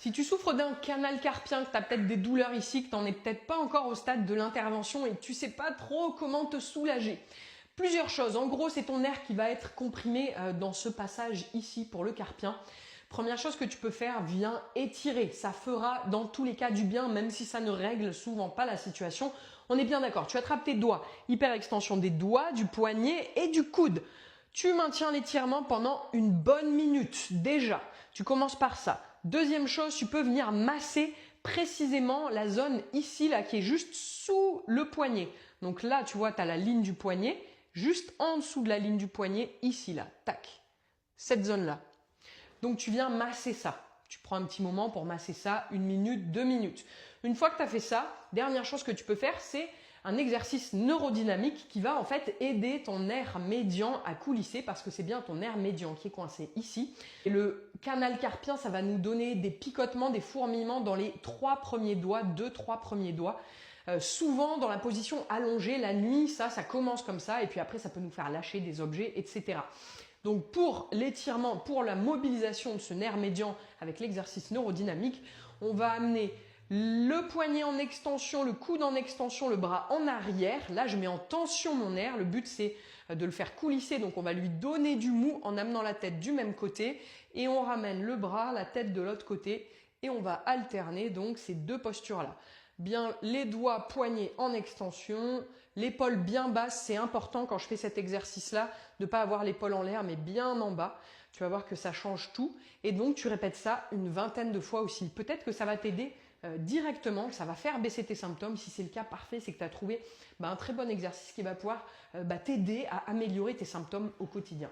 Si tu souffres d'un canal carpien, que tu as peut-être des douleurs ici, que tu n'en es peut-être pas encore au stade de l'intervention et que tu ne sais pas trop comment te soulager. Plusieurs choses. En gros, c'est ton nerf qui va être comprimé dans ce passage ici pour le carpien. Première chose que tu peux faire, viens étirer. Ça fera dans tous les cas du bien, même si ça ne règle souvent pas la situation. On est bien d'accord. Tu attrapes tes doigts, hyper extension des doigts, du poignet et du coude. Tu maintiens l'étirement pendant une bonne minute déjà. Tu commences par ça. Deuxième chose, tu peux venir masser précisément la zone ici là qui est juste sous le poignet. Donc là, tu vois, tu as la ligne du poignet, juste en dessous de la ligne du poignet, ici là, tac. Cette zone-là. Donc tu viens masser ça. Tu prends un petit moment pour masser ça, 1 minute, 2 minutes. Une fois que tu as fait ça, dernière chose que tu peux faire, c'est un exercice neurodynamique qui va en fait aider ton nerf médian à coulisser parce que c'est bien ton nerf médian qui est coincé ici. Et le canal carpien, ça va nous donner des picotements, des fourmillements dans les 3 premiers doigts, 2-3 premiers doigts. Souvent dans la position allongée, la nuit, ça commence comme ça et puis après ça peut nous faire lâcher des objets, etc. Donc pour l'étirement, pour la mobilisation de ce nerf médian avec l'exercice neurodynamique, on va amener le poignet en extension, le coude en extension, le bras en arrière. Là, je mets en tension mon nerf. Le but, c'est de le faire coulisser. Donc, on va lui donner du mou en amenant la tête du même côté. Et on ramène le bras, la tête de l'autre côté. Et on va alterner donc ces deux postures-là. Bien les doigts, poignets en extension, l'épaule bien basse, c'est important quand je fais cet exercice-là de ne pas avoir l'épaule en l'air mais bien en bas. Tu vas voir que ça change tout et donc tu répètes ça une vingtaine de fois aussi. Peut-être que ça va t'aider directement, que ça va faire baisser tes symptômes. Si c'est le cas, parfait, c'est que tu as trouvé un très bon exercice qui va pouvoir t'aider à améliorer tes symptômes au quotidien.